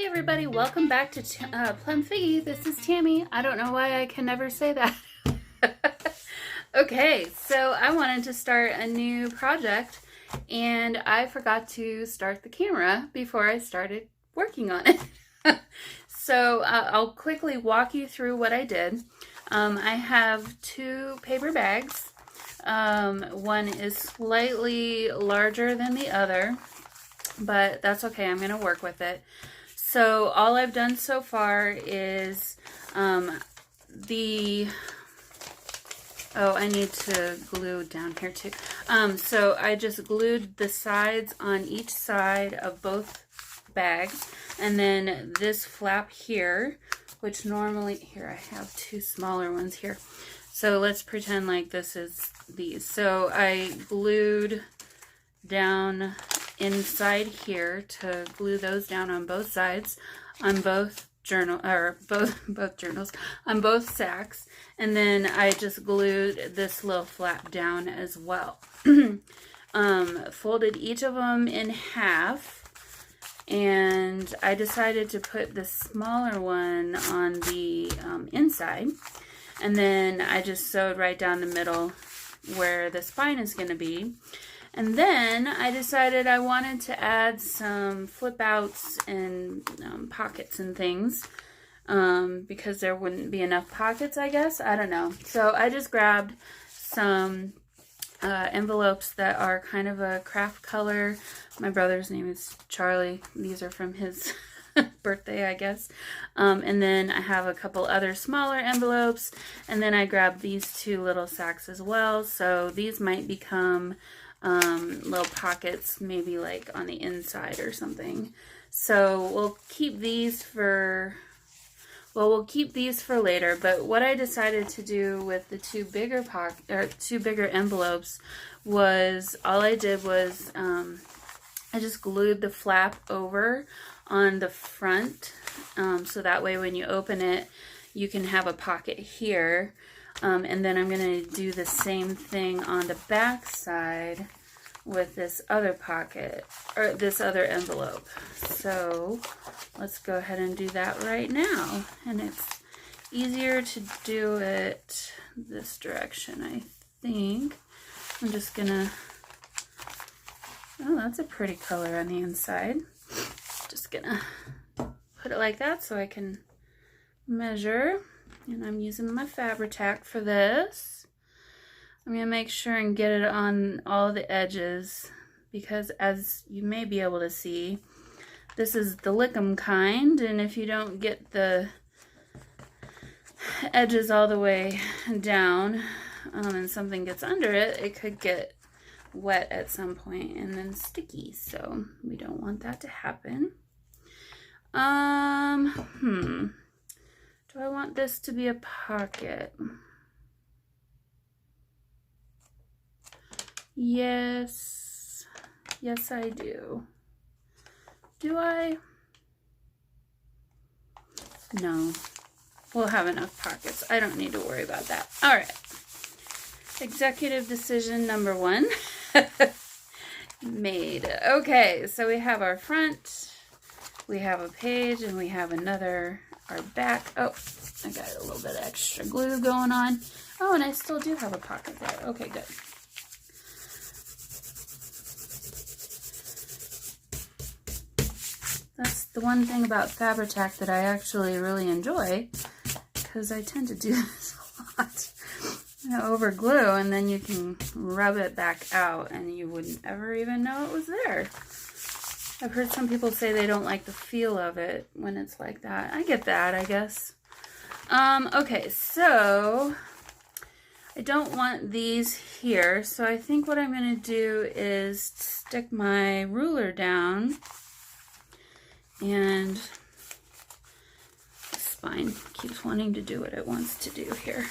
everybody, welcome back to PlumFiggy. This is Tammy. I don't know why I can never say that. Okay, so I wanted to start a new project and I forgot to start the camera before I started working on it. So I'll quickly walk you through what I did. I have two paper bags. One is slightly larger than the other, but that's okay. I'm going to work with it. So all I've done so far is I need to glue down here too. So I just glued the sides on each side of both bags, and then this flap here, which normally, here I have two smaller ones here. So let's pretend like this is these. So I glued down inside here to glue those down on both sides, on both journals, on both sacks, and then I just glued this little flap down as well. Folded each of them in half, and I decided to put the smaller one on the inside, and then I just sewed right down the middle where the spine is going to be. And then I decided I wanted to add some flip outs and pockets and things because there wouldn't be enough pockets, I guess. I don't know. So I just grabbed some envelopes that are kind of a craft color. My brother's name is Charlie. These are from his birthday, I guess. And then I have a couple other smaller envelopes. And then I grabbed these two little sacks as well. So these might become little pockets, maybe like on the inside or something. So we'll keep these for later. But what I decided to do with the two bigger envelopes was, all I did was I just glued the flap over on the front, so that way when you open it you can have a pocket here. And then I'm going to do the same thing on the back side with this other pocket, or this other envelope. So let's go ahead and do that right now. And it's easier to do it this direction, I think. I'm just going to, oh, that's a pretty color on the inside. Just going to put it like that so I can measure. And I'm using my Fabri-Tac for this. I'm going to make sure and get it on all the edges, because as you may be able to see, this is the lick'em kind, and if you don't get the edges all the way down and something gets under it, it could get wet at some point and then sticky, so we don't want that to happen. Do I want this to be a pocket? Yes. Yes, I do. Do I? No. We'll have enough pockets. I don't need to worry about that. All right. Executive decision number 1 made. Okay, so we have our front, we have a page, and we have another, our back. Oh, I got a little bit of extra glue going on. Oh, and I still do have a pocket there. Okay, good. That's the one thing about Fabri-Tac that I actually really enjoy, because I tend to do this a lot. Over glue, and then you can rub it back out and you wouldn't ever even know it was there. I've heard some people say they don't like the feel of it when it's like that. I get that, I guess. Okay, so I don't want these here, so I think what I'm going to do is stick my ruler down, and the spine keeps wanting to do what it wants to do here.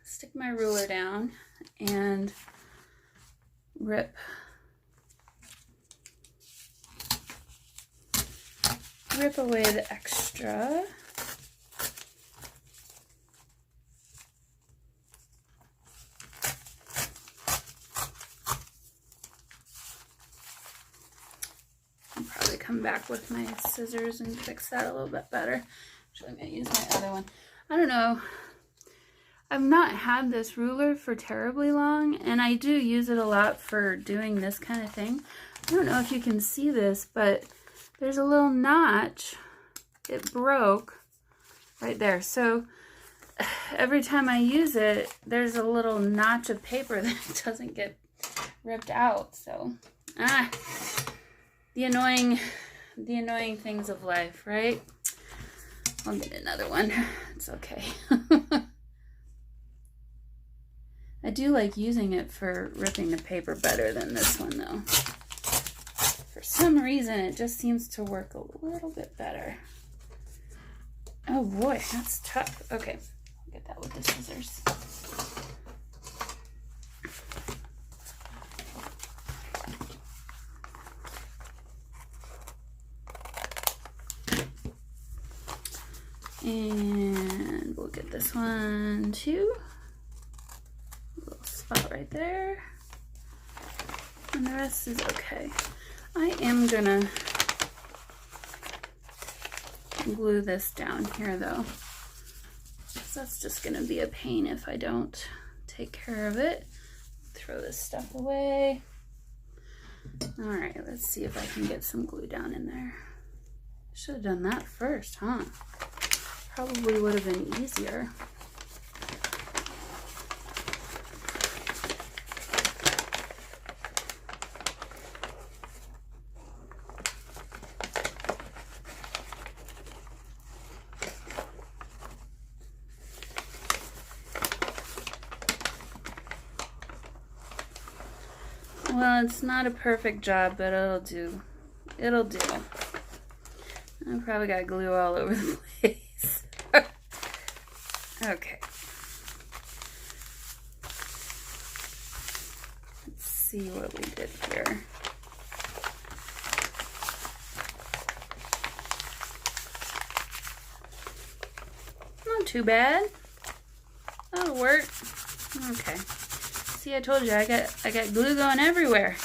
Stick my ruler down and rip away the extra. I'll probably come back with my scissors and fix that a little bit better. Actually, I'm going to use my other one. I don't know. I've not had this ruler for terribly long, and I do use it a lot for doing this kind of thing. I don't know if you can see this, but there's a little notch. It broke right there. So every time I use it, there's a little notch of paper that doesn't get ripped out. So, the annoying things of life, right? I'll get another one. It's okay. I do like using it for ripping the paper better than this one, though. For some reason, it just seems to work a little bit better. Oh boy, that's tough. Okay, I'll get that with the scissors. And we'll get this one too. A little spot right there. And the rest is okay. I am gonna glue this down here though. So that's just gonna be a pain if I don't take care of it. Throw this stuff away. All right, let's see if I can get some glue down in there. Should have done that first, huh? Probably would have been easier. Well, it's not a perfect job, but it'll do. It'll do. I probably got glue all over the place. Okay. Let's see what we did here. Not too bad. That'll work. Okay. See, I told you I got glue going everywhere.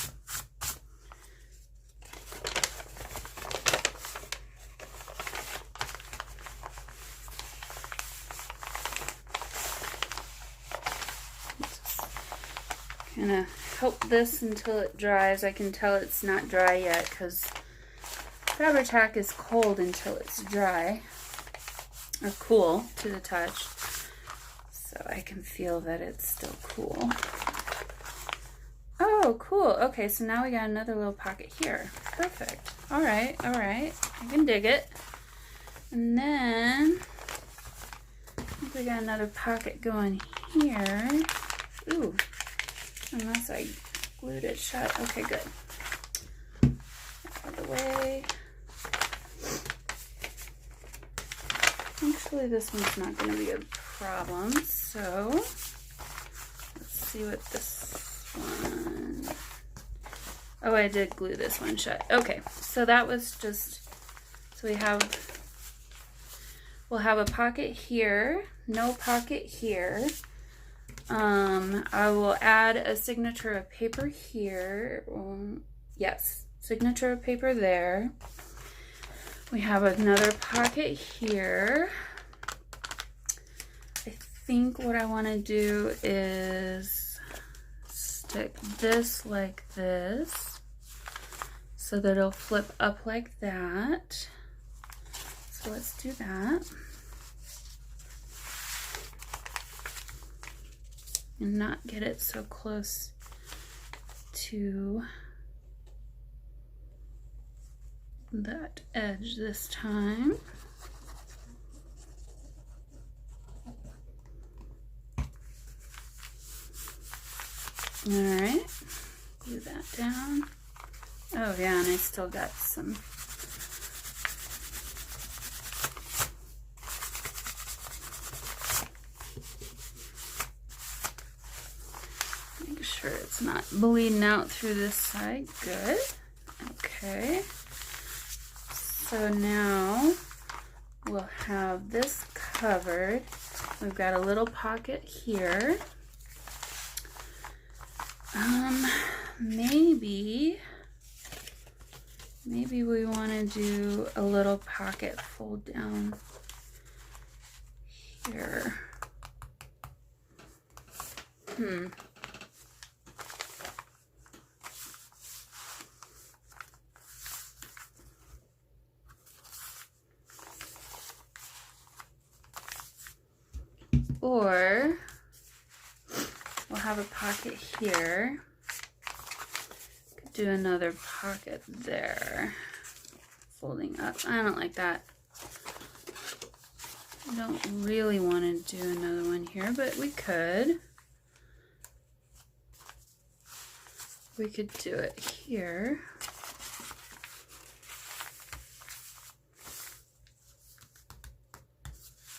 Kind of help this until it dries. I can tell it's not dry yet because Fabri-Tac is cold until it's dry, or cool to the touch. So I can feel that it's still cool. Oh, cool. Okay, so now we got another little pocket here. Perfect. All right, all right. I can dig it. And then I think we got another pocket going here. Ooh. Unless I glued it shut. Okay, good. Out of the way. Actually, this one's not going to be a problem. So, let's see what this one... Oh, I did glue this one shut. Okay, so that was just... So we'll have a pocket here. No pocket here. I will add a signature of paper here. Yes, signature of paper there. We have another pocket here. I think what I want to do is stick this like this so that it'll flip up like that. So let's do that. And not get it so close to that edge this time. All right, glue that down. Oh yeah, and I still got some. Make sure it's not bleeding out through this side. Good. Okay. So now we'll have this covered. We've got a little pocket here. maybe we want to do a little pocket fold down here. Or we'll have a pocket here. Could do another pocket there. Folding up. I don't like that. I don't really want to do another one here, but we could. We could do it here.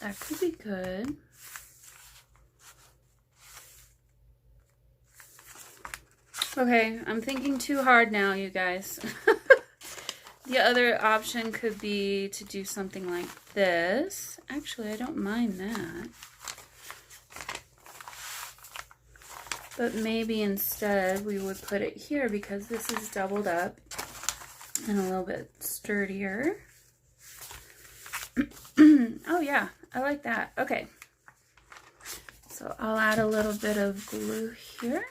That could be good. Okay, I'm thinking too hard now, you guys. The other option could be to do something like this. Actually, I don't mind that. But maybe instead we would put it here because this is doubled up and a little bit sturdier. Oh yeah, I like that. Okay. So I'll add a little bit of glue here.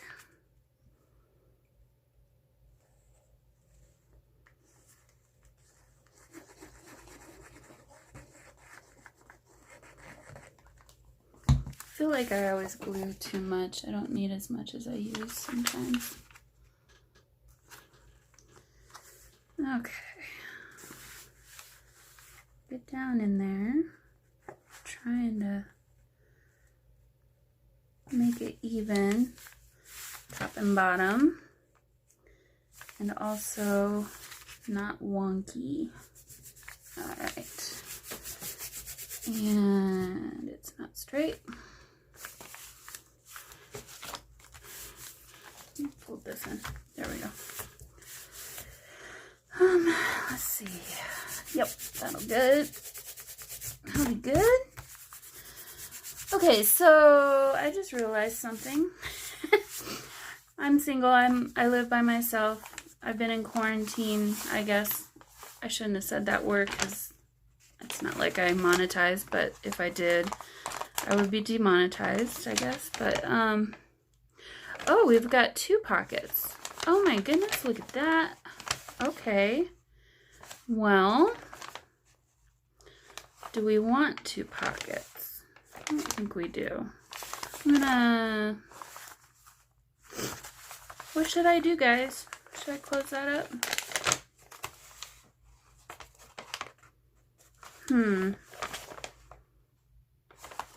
I feel like I always glue too much. I don't need as much as I use sometimes. Okay. Get down in there. Trying to make it even, top and bottom. And also not wonky. Alright. And it's not straight. Fold this in. There we go. Let's see. Yep, that'll good. That'll be good. Okay, so I just realized something. I'm single. I live by myself. I've been in quarantine. I guess I shouldn't have said that word because it's not like I monetize, but if I did, I would be demonetized, I guess. But oh, we've got 2 pockets. Oh my goodness, look at that. Okay. Well, do we want 2 pockets? I don't think we do. I'm gonna... What should I do, guys? Should I close that up?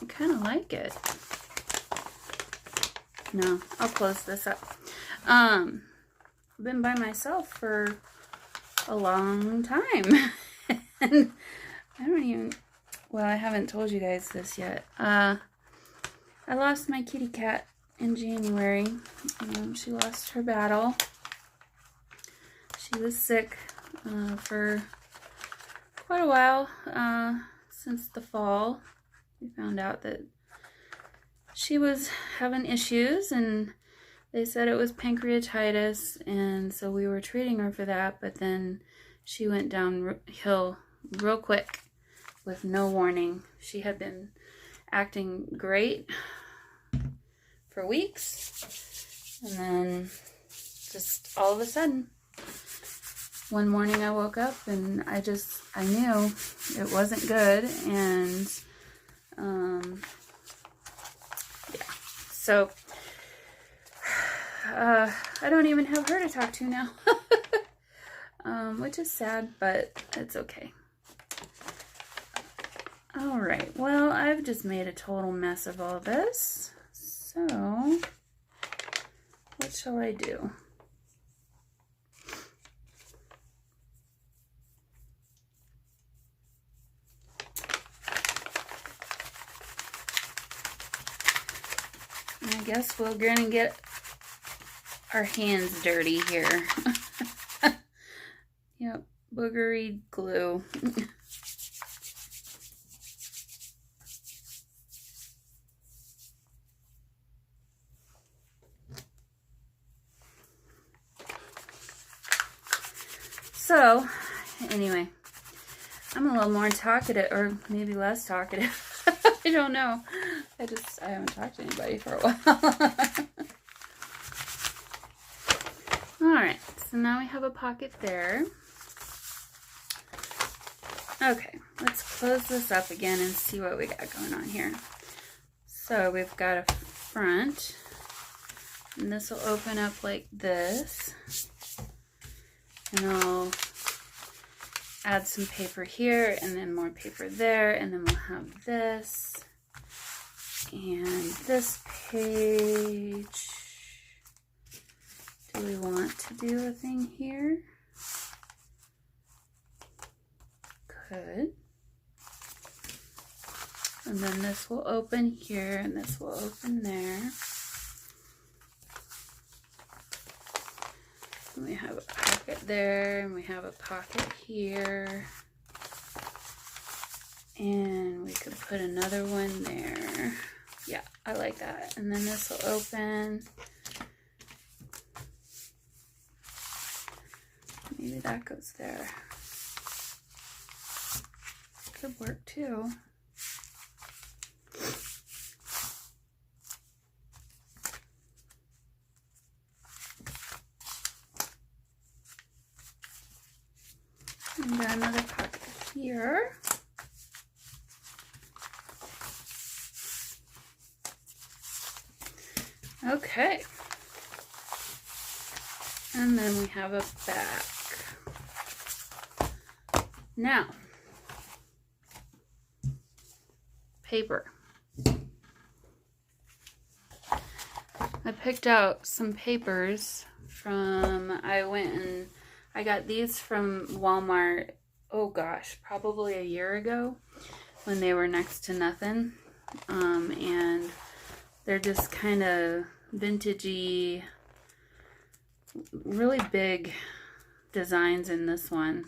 I kind of like it. No, I'll close this up. I've been by myself for a long time. And I don't even, well, I haven't told you guys this yet. I lost my kitty cat in January. She lost her battle. She was sick for quite a while since the fall. We found out that she was having issues, and they said it was pancreatitis, and so we were treating her for that, but then she went downhill real quick with no warning. She had been acting great for weeks, and then just all of a sudden, one morning I woke up and I knew it wasn't good, and yeah, so I don't even have her to talk to now, which is sad, but it's okay. All right, well, I've just made a total mess of all this, so what shall I do? I guess we're gonna get our hands dirty here. Yep, boogery glue. So, anyway, I'm a little more talkative, or maybe less talkative. I don't know. I haven't talked to anybody for a while. Alright, so now we have a pocket there. Okay, let's close this up again and see what we got going on here. So we've got a front, and this will open up like this. And I'll add some paper here, and then more paper there, and then we'll have this. And this page, do we want to do a thing here? Could. And then this will open here, and this will open there. And we have a pocket there, and we have a pocket here. And we could put another one there. Yeah, I like that. And then this will open. Maybe that goes there. Could work too. And got another pocket here. Okay. And then we have a back. Now, paper. I picked out some papers from, I got these from Walmart, oh gosh, probably a year ago when they were next to nothing. And they're just kind of vintagey, really big designs in this one.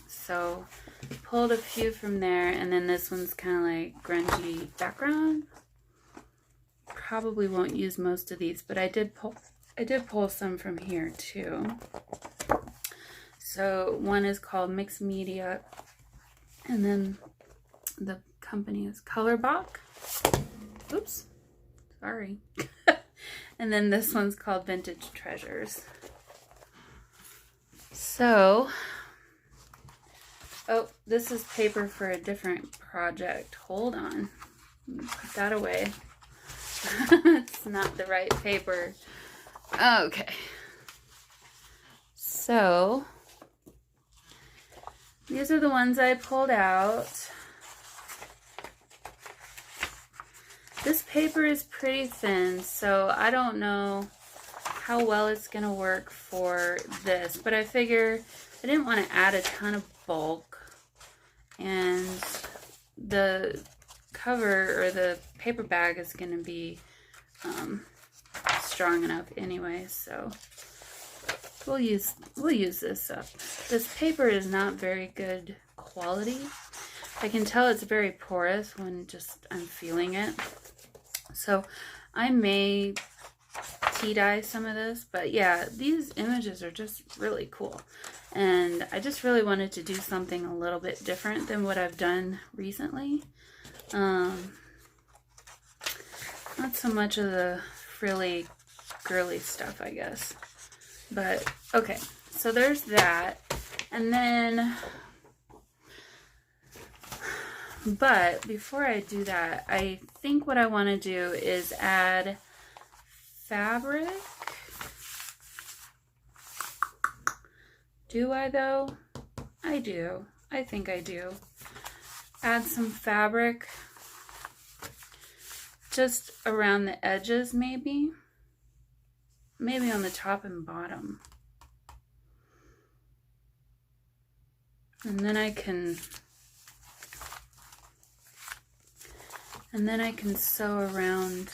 So pulled a few from there, and then this one's kind of like grungy background. Probably won't use most of these, but I did pull some from here too. So one is called Mixed Media, and then the company is Colorbach. Oops, sorry. And then this one's called Vintage Treasures. So, oh, this is paper for a different project. Hold on. Put that away. It's not the right paper. Okay. So, these are the ones I pulled out. This paper is pretty thin, so I don't know how well it's going to work for this, but I figure I didn't want to add a ton of bulk, and the cover or the paper bag is going to be strong enough anyway, so we'll use this up. This paper is not very good quality. I can tell it's very porous when just I'm feeling it. So I may tea dye some of this, but yeah, these images are just really cool. And I just really wanted to do something a little bit different than what I've done recently. Not so much of the frilly, girly stuff, I guess. But, okay, so there's that. And then, but before I do that, I think what I want to do is add fabric. Do I though? I do. I think I do. Add some fabric just around the edges, maybe. Maybe on the top and bottom. And then I can sew around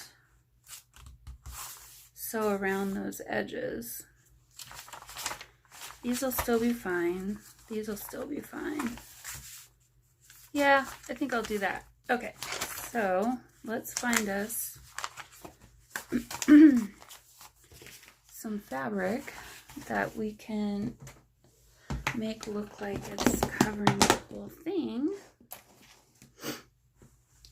those edges. These will still be fine. These will still be fine. Yeah, I think I'll do that. Okay, so let's find us some fabric that we can make look like it's covering the whole thing.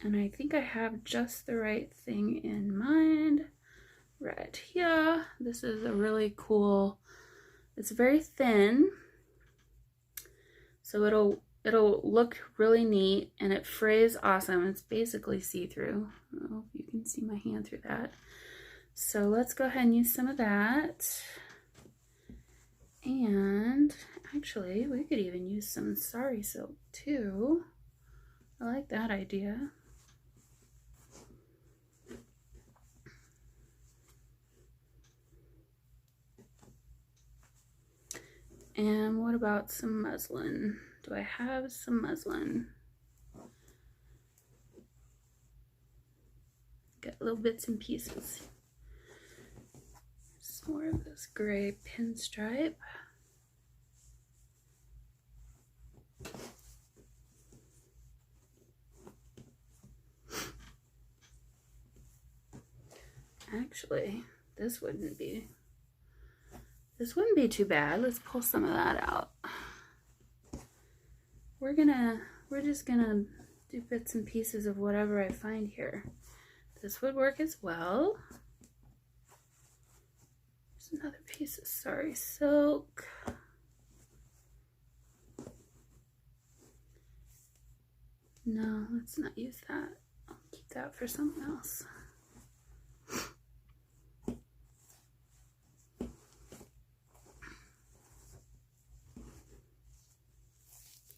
And I think I have just the right thing in mind right here. This is a really cool, it's very thin, so it'll look really neat, and it frays awesome. It's basically see-through. I don't know if you can see my hand through that. So let's go ahead and use some of that. And actually, we could even use some sari silk too. I like that idea. And what about some muslin? Do I have some muslin? Got little bits and pieces. Some more of this gray pinstripe. Actually, this wouldn't be too bad. Let's pull some of that out. We're just gonna do bits and pieces of whatever I find here. This would work as well. There's another piece of sari silk. No, let's not use that. I'll keep that for something else.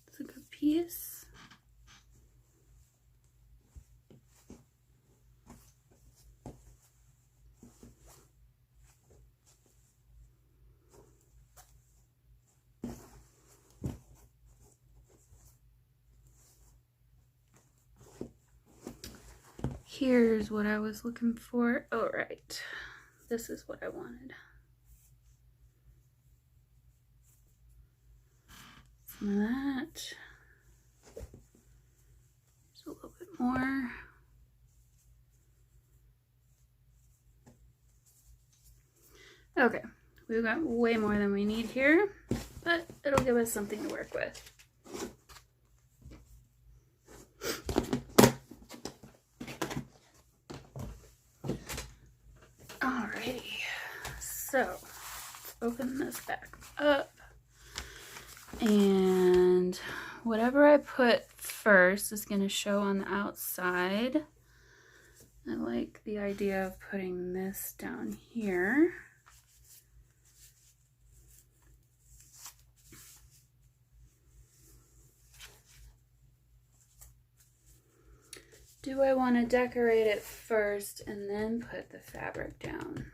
It's a good piece. Here's what I was looking for. Oh, right. This is what I wanted. Some of that. Just a little bit more. Okay, we've got way more than we need here, but it'll give us something to work with. Alrighty, so let's open this back up, and whatever I put first is going to show on the outside. I like the idea of putting this down here. Do I want to decorate it first and then put the fabric down?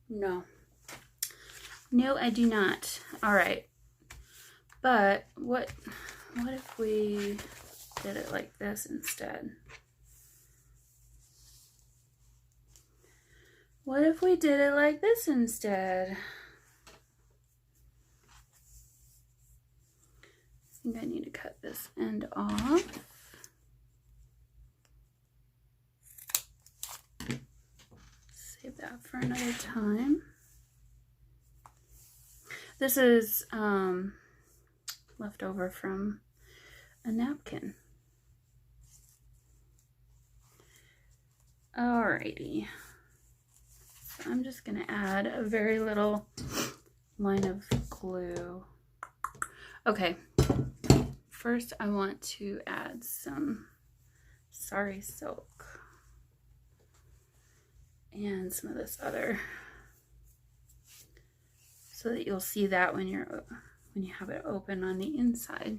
No. No, I do not. All right. But what if we did it like this instead? What if we did it like this instead? I think I need to cut this end off. Save that for another time. This is left over from a napkin. Alrighty. So I'm just gonna add a very little line of glue. Okay. First, I want to add some sari silk and some of this other, so that you'll see that when you have it open on the inside.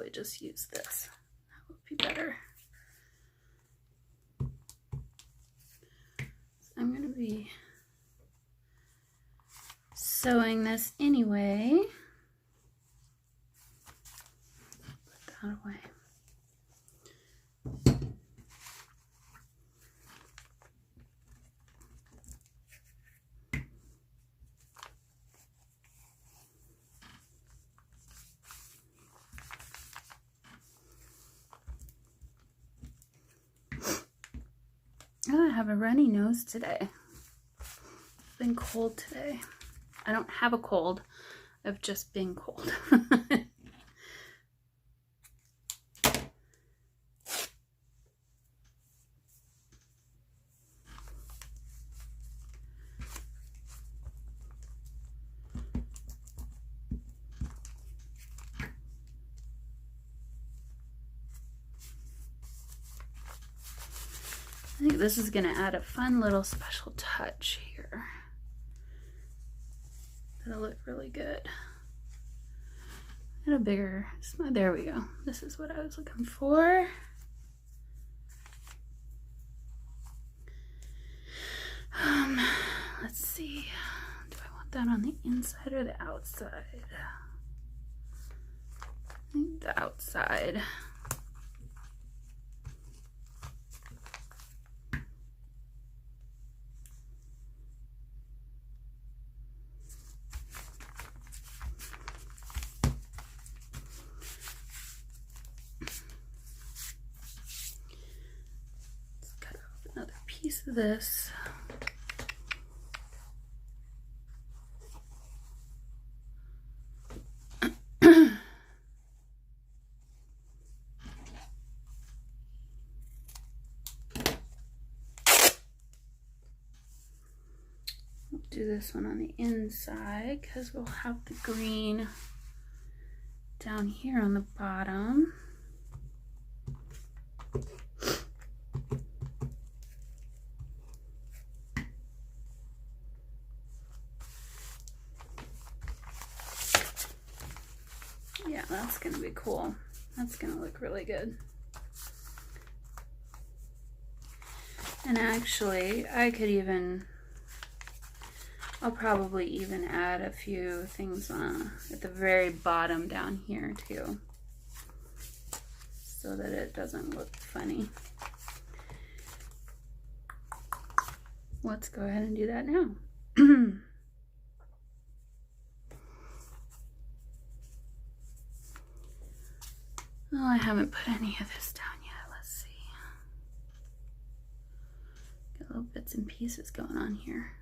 probably just use this. That would be better. So I'm going to be sewing this anyway. Put that away. I have a runny nose today. It's been cold today. I don't have a cold. I've just been cold. I think this is going to add a fun little special touch here. That'll look really good. And a bigger, there we go. This is what I was looking for. Let's see. Do I want that on the inside or the outside? I think the outside. Piece of this. We'll do this one on the inside because we'll have the green down here on the bottom. Yeah, that's gonna be cool. That's gonna look really good. And actually, I'll probably even add a few things at the very bottom down here too, so that it doesn't look funny. Let's go ahead and do that now. Oh, I haven't put any of this down yet. Let's see. Got little bits and pieces going on here.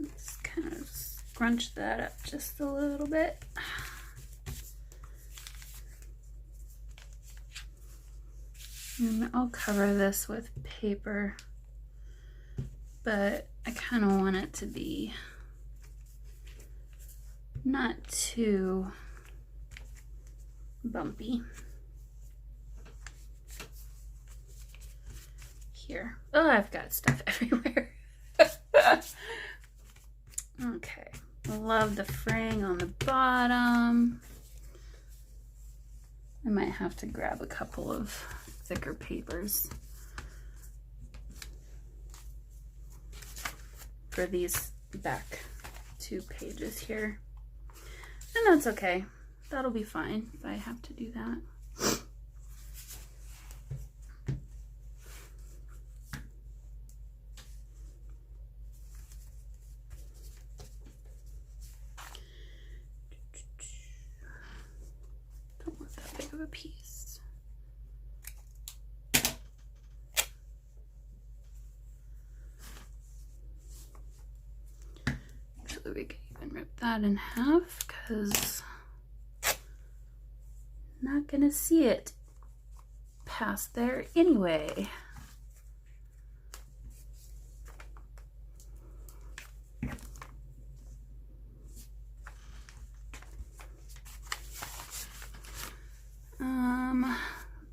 Let's kind of scrunch that up just a little bit. And I'll cover this with paper, but I kind of want it to be not too bumpy. Here. Oh, I've got stuff everywhere. Okay, I love the fraying on the bottom. I might have to grab a couple of thicker papers for these back 2 pages here. And that's okay. That'll be fine if I have to do that. Don't want that big of a piece. Actually, we can even rip that in half because not gonna see it past there anyway.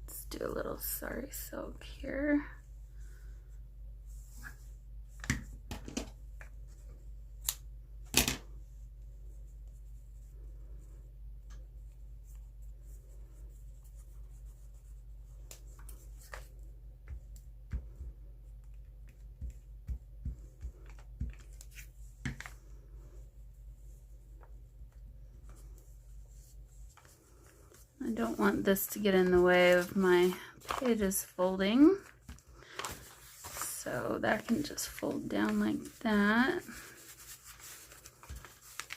Let's do a little sari silk here. I don't want this to get in the way of my pages folding, so that can just fold down like that.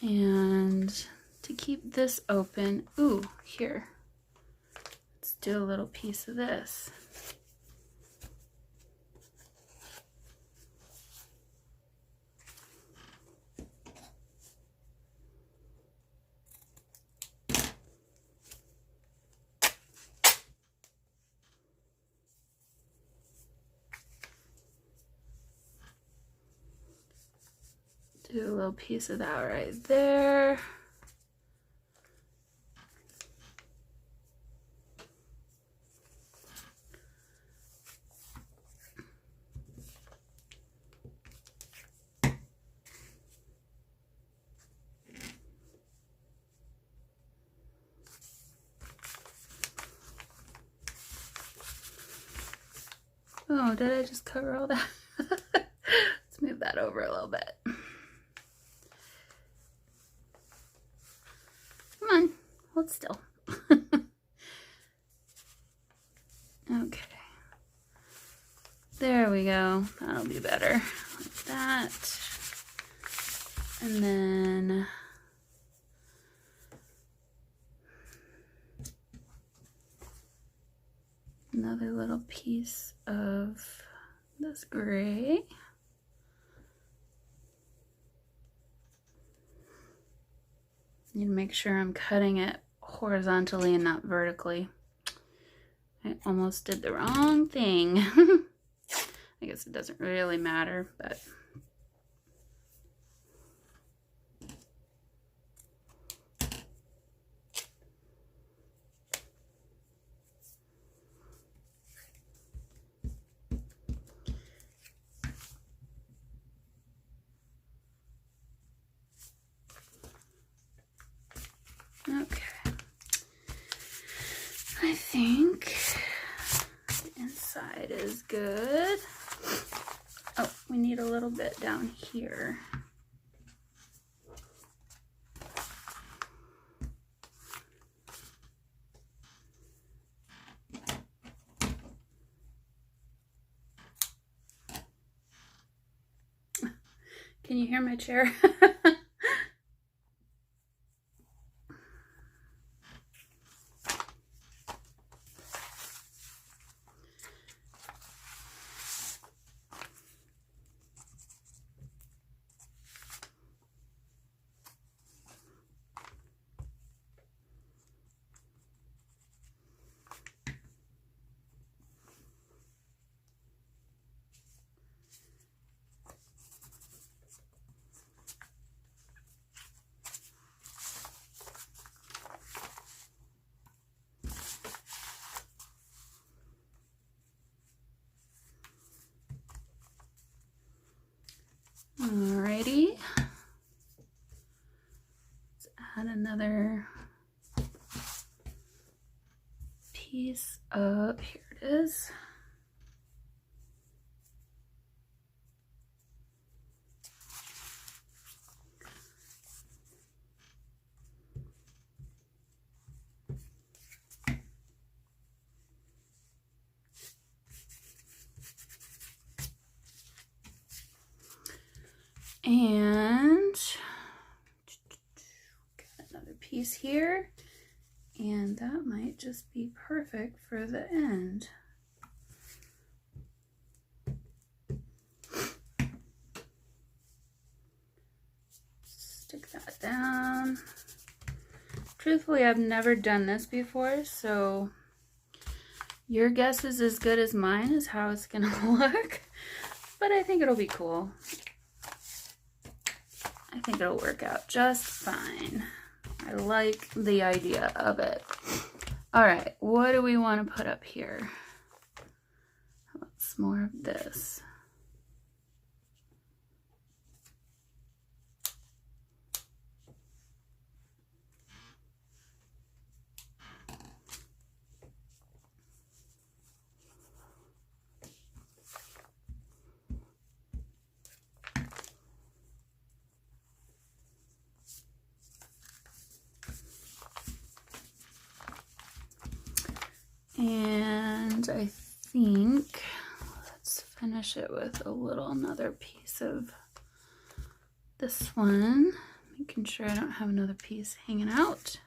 And to keep this open, ooh, here, let's do a little piece of this. Do a little piece of that right there. Oh, did I just cover all that? Let's move that over a little bit. Come on, hold still. Okay. There we go. That'll be better. Like that. And then another little piece of this gray. Need to make sure I'm cutting it horizontally and not vertically. I almost did the wrong thing. I guess it doesn't really matter, but okay. I think the inside is good. Oh, we need a little bit down here. Can you hear my chair? Alrighty, let's add another piece of, here it is. And got another piece here, and that might just be perfect for the end. Stick that down, truthfully, I've never done this before, so your guess is as good as mine as how it's gonna look, but I think it'll be cool. I think it'll work out just fine. I like the idea of it. All right, what do we want to put up here? What's more of this? And I think let's finish it with another piece of this one, making sure I don't have another piece hanging out.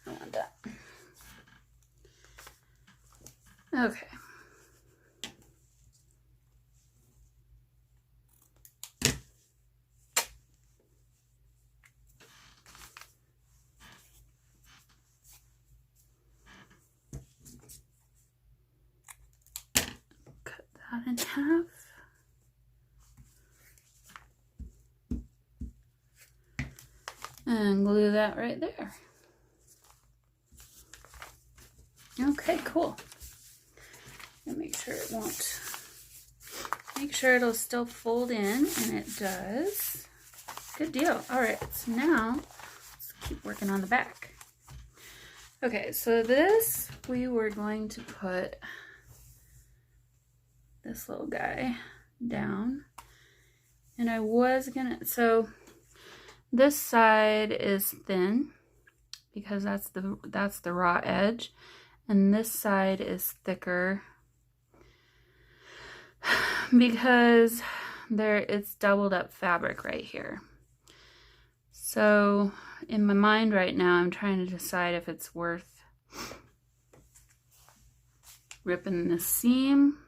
I don't want that. Okay. Cut that in half. And glue that right there. Okay, cool. And make sure it won't, make sure it'll still fold in, and it does. Good deal. All right, so now let's keep working on the back. Okay, so this, we were going to put this little guy down, and I was gonna, so this side is thin because that's the raw edge, and this side is thicker because it's doubled up fabric right here. So in my mind right now, I'm trying to decide if it's worth ripping the seam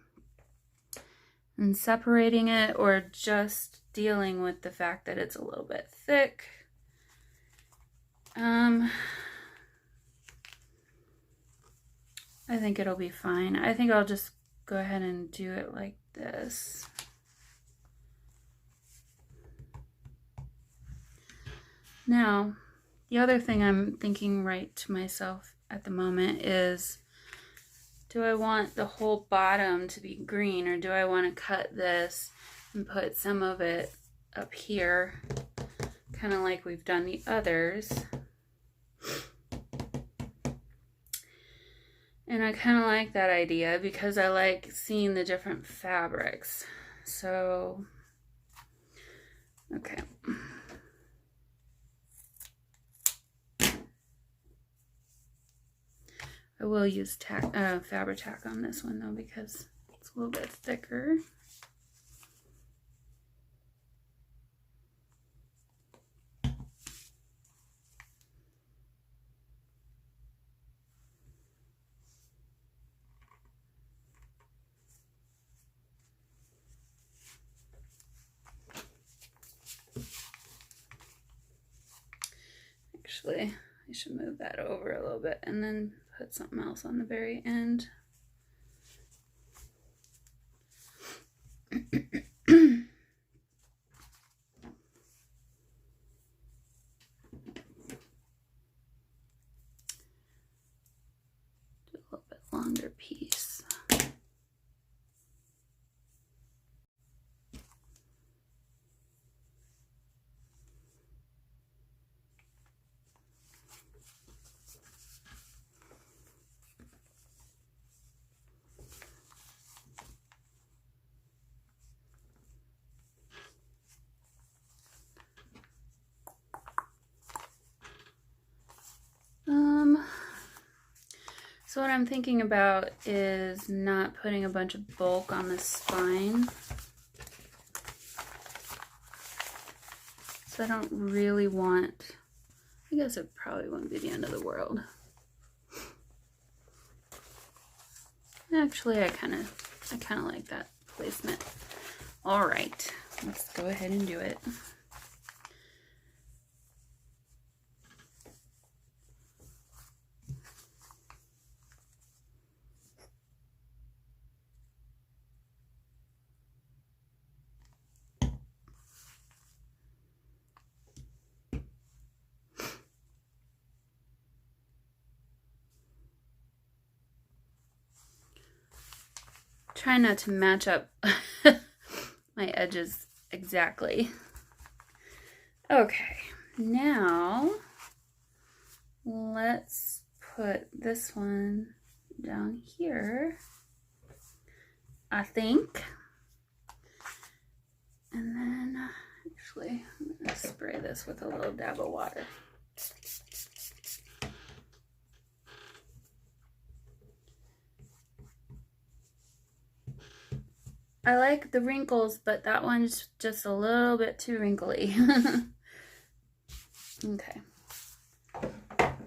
and separating it, or just dealing with the fact that it's a little bit thick. I think it'll be fine. I think I'll just go ahead and do it like this. Now, the other thing I'm thinking right to myself at the moment is, do I want the whole bottom to be green, or do I want to cut this and put some of it up here, kind of like we've done the others? And I kind of like that idea because I like seeing the different fabrics. So, okay. I will use fabric tack on this one though, because it's a little bit thicker. Actually, I should move that over a little bit and then put something else on the very end. Do a little bit longer piece. So what I'm thinking about is not putting a bunch of bulk on the spine. So I don't really want, I guess it probably won't be the end of the world. Actually, I kind of like that placement. All right, let's go ahead and do it. trying not to match up my edges exactly. Okay, now let's put this one down here, I think. And then, actually, I'm going to spray this with a little dab of water. I like the wrinkles, but that one's just a little bit too wrinkly. Okay.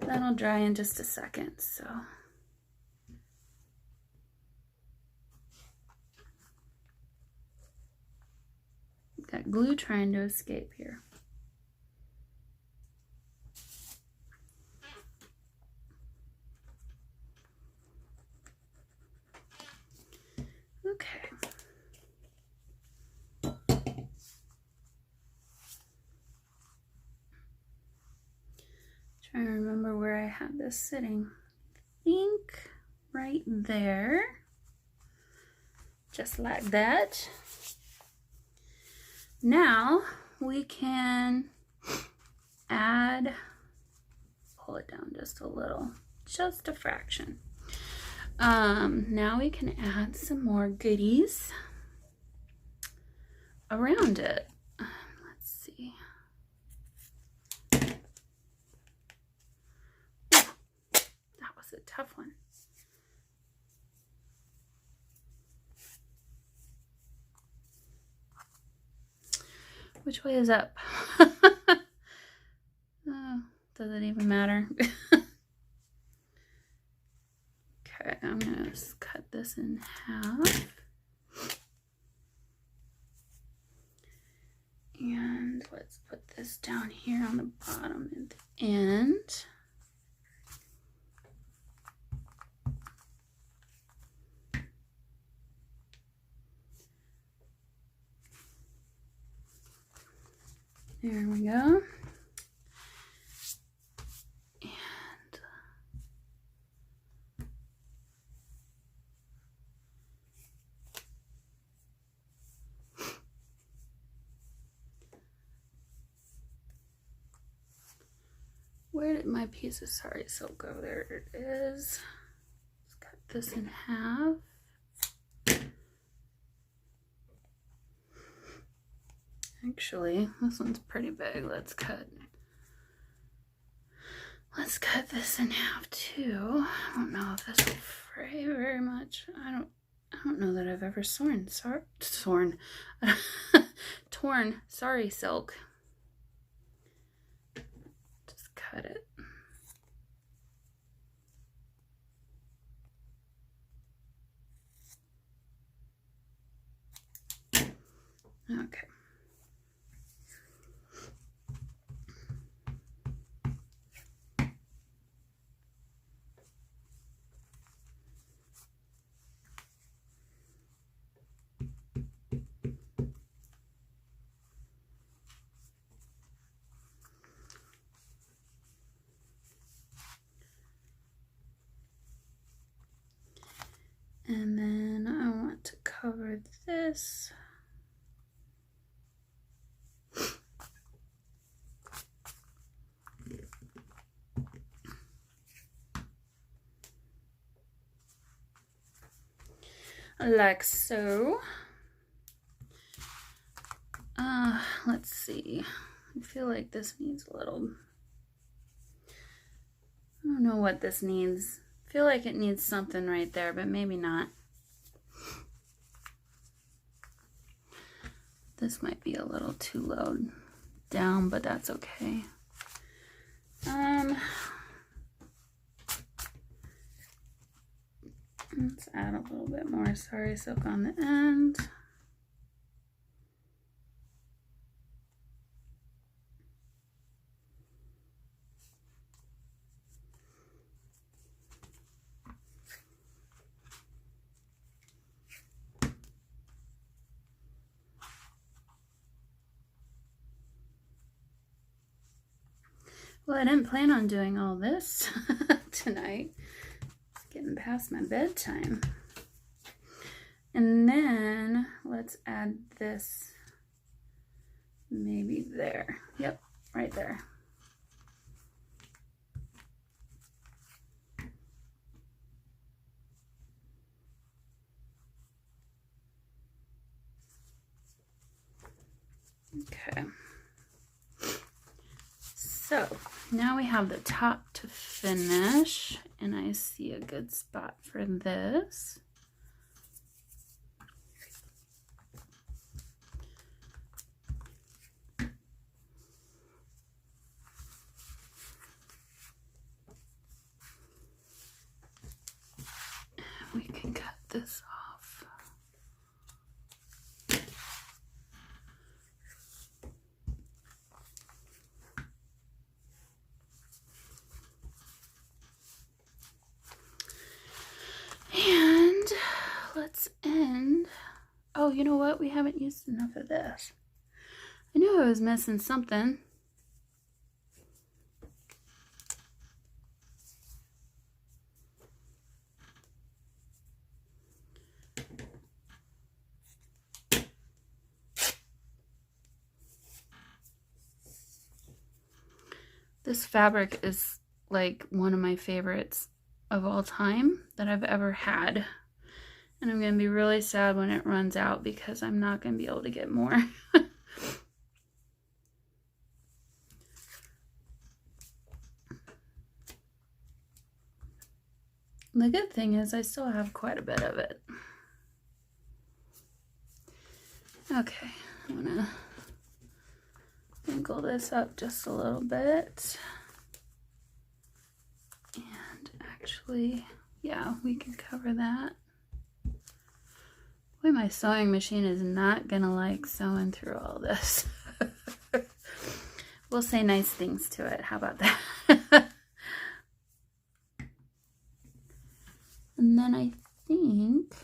That'll dry in just a second, so. Got glue trying to escape here. Okay. Trying to remember where I had this sitting. I think right there. Just like that. Now we can add, pull it down just a little, just a fraction. Now we can add some more goodies around it. Let's see. That was a tough one. Which way is up? Oh, does it even matter? Okay, I'm gonna just cut this in half. And let's put this down here on the bottom and the end. There we go. And where did my piece of sari silk go? There it is. Let's cut this in half. Actually, this one's pretty big. Let's cut this in half too. I don't know if this will fray very much. I don't know that I've ever torn sari silk. Just cut it. Okay. And then I want to cover this. Like so. Let's see. I feel like this needs a little, I don't know what this needs. I feel like it needs something right there, but maybe not. This might be a little too low down, but that's okay. Let's add a little bit more sari silk on the end. Well, I didn't plan on doing all this tonight. It's getting past my bedtime. And then let's add this maybe there. Yep, right there. Okay. So now we have the top to finish, and I see a good spot for this. We can cut this off. And let's end. Oh, you know what? We haven't used enough of this. I knew I was missing something. This fabric is like one of my favorites of all time that I've ever had. And I'm going to be really sad when it runs out because I'm not going to be able to get more. The good thing is I still have quite a bit of it. Okay, I'm going to wrinkle this up just a little bit. And actually, yeah, we can cover that. Boy, my sewing machine is not gonna like sewing through all this. We'll say nice things to it. How about that? And then I think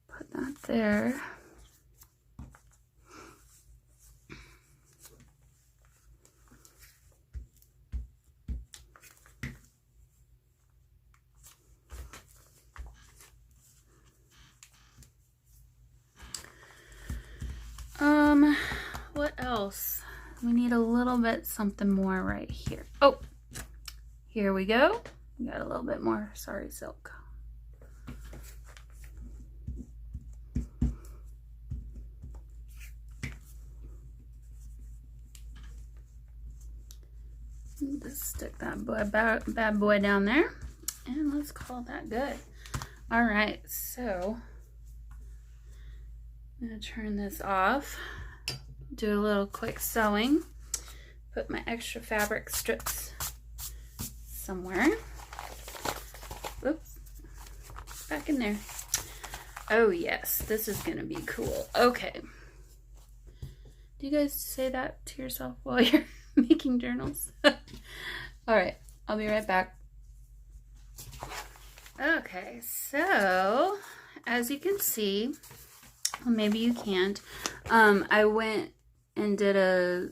put that there. What else? We need a little bit something more right here. Oh, here we go. We got a little bit more sari silk. Just stick that bad boy down there, and let's call that good. All right, so I'm gonna turn this off, do a little quick sewing, put my extra fabric strips somewhere. Oops, back in there. Oh yes, this is gonna be cool. Okay, do you guys say that to yourself while you're making journals? All right, I'll be right back. Okay, so as you can see, well, maybe you can't, I went and did a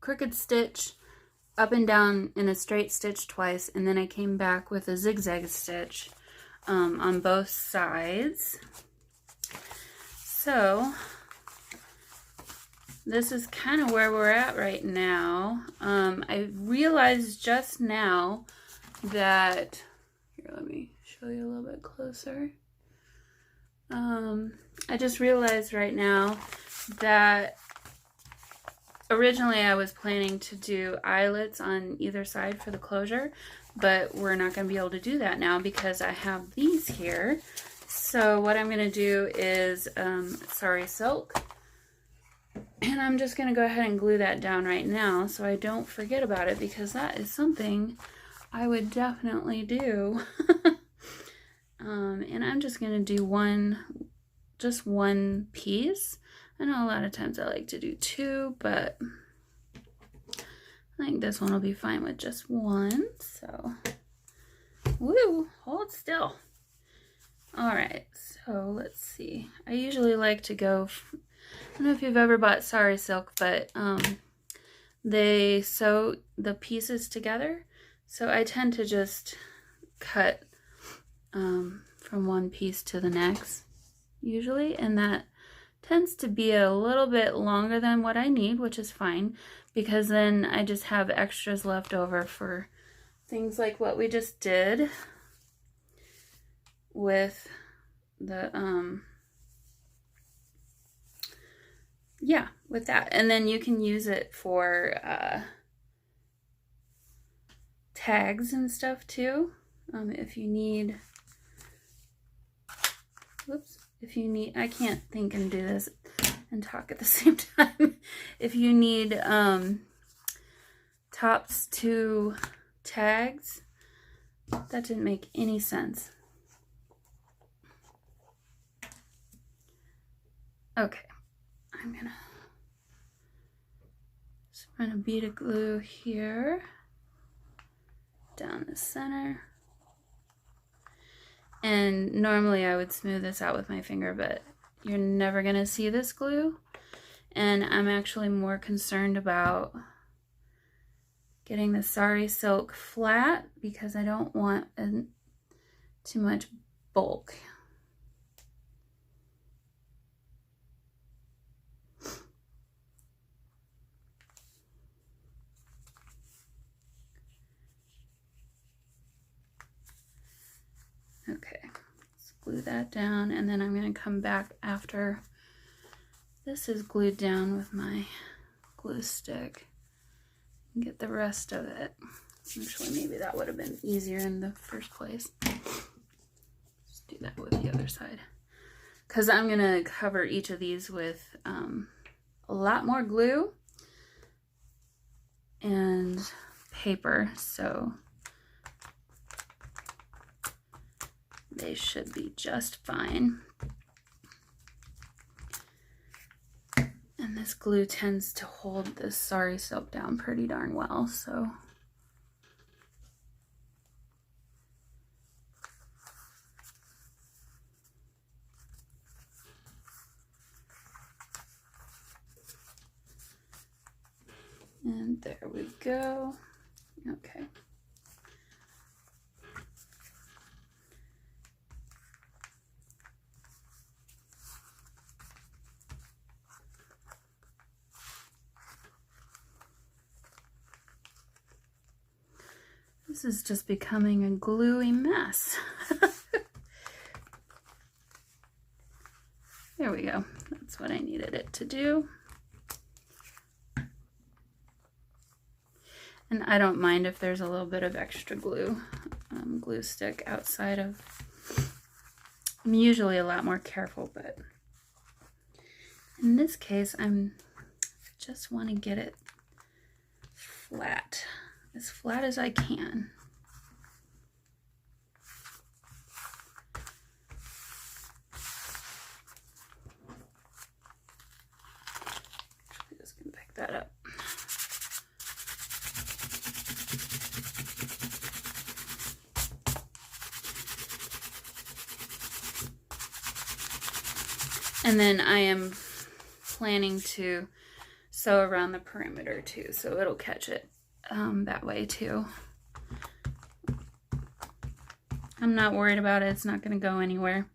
crooked stitch up and down in a straight stitch twice, and then I came back with a zigzag stitch on both sides. So this is kind of where we're at right now. I realized just now that, here, let me show you a little bit closer. I just realized right now that originally I was planning to do eyelets on either side for the closure, but we're not going to be able to do that now because I have these here. So what I'm going to do is sari silk, and I'm just going to go ahead and glue that down right now so I don't forget about it, because that is something I would definitely do. And I'm just going to do just one piece. I know a lot of times I like to do two, but I think this one will be fine with just one. So Woo, hold still. All right, so let's see. I usually like to go, I don't know if you've ever bought sari silk, but they sew the pieces together. So I tend to just cut from one piece to the next, usually, and that tends to be a little bit longer than what I need, which is fine, because then I just have extras left over for things like what we just did with the yeah, with that. And then you can use it for tags and stuff too. If you need, whoops, if you need, I can't think and do this and talk at the same time. If you need tops to tags, that didn't make any sense. Okay, I'm gonna run a bead of glue here down the center. And normally I would smooth this out with my finger, but you're never gonna see this glue. And I'm actually more concerned about getting the sari silk flat because I don't want too much bulk. Okay, let's glue that down, and then I'm going to come back after this is glued down with my glue stick and get the rest of it. Actually, maybe that would have been easier in the first place. Just do that with the other side, because I'm going to cover each of these with a lot more glue and paper, so they should be just fine. And this glue tends to hold this sari silk down pretty darn well, so. And there we go. Okay. This is just becoming a gluey mess. There we go. That's what I needed it to do. And I don't mind if there's a little bit of extra glue, glue stick outside of. I'm usually a lot more careful, but in this case, I just want to get it flat as I can. Actually, just gonna pick that up. And then I am planning to sew around the perimeter too, so it'll catch it that way too. I'm not worried about it. It's not going to go anywhere.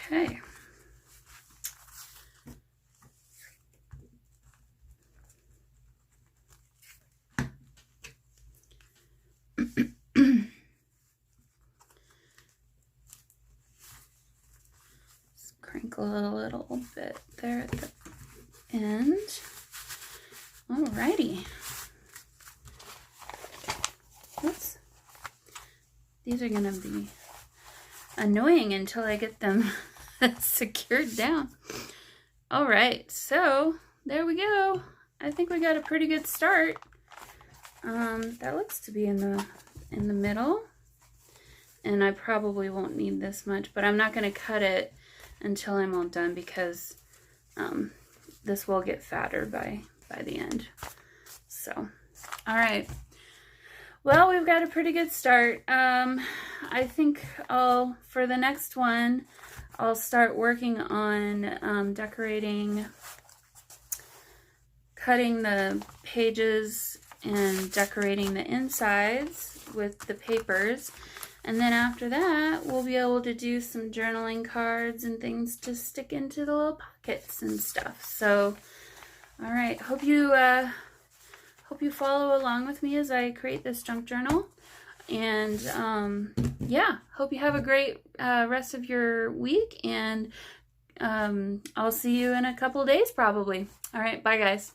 Okay. Crinkle a little bit there at the end. Alrighty. Oops. These are gonna be annoying until I get them secured down. Alright, so there we go. I think we got a pretty good start. That looks to be in the middle. and I probably won't need this much, but I'm not going to cut it until I'm all done because this will get fatter by the end. So, all right. Well, we've got a pretty good start. I think for the next one, I'll start working on decorating, cutting the pages and decorating the insides with the papers. And then after that, we'll be able to do some journaling cards and things to stick into the little pockets and stuff. So, all right, hope you follow along with me as I create this junk journal. And yeah, hope you have a great rest of your week, and I'll see you in a couple days probably. All right, bye guys.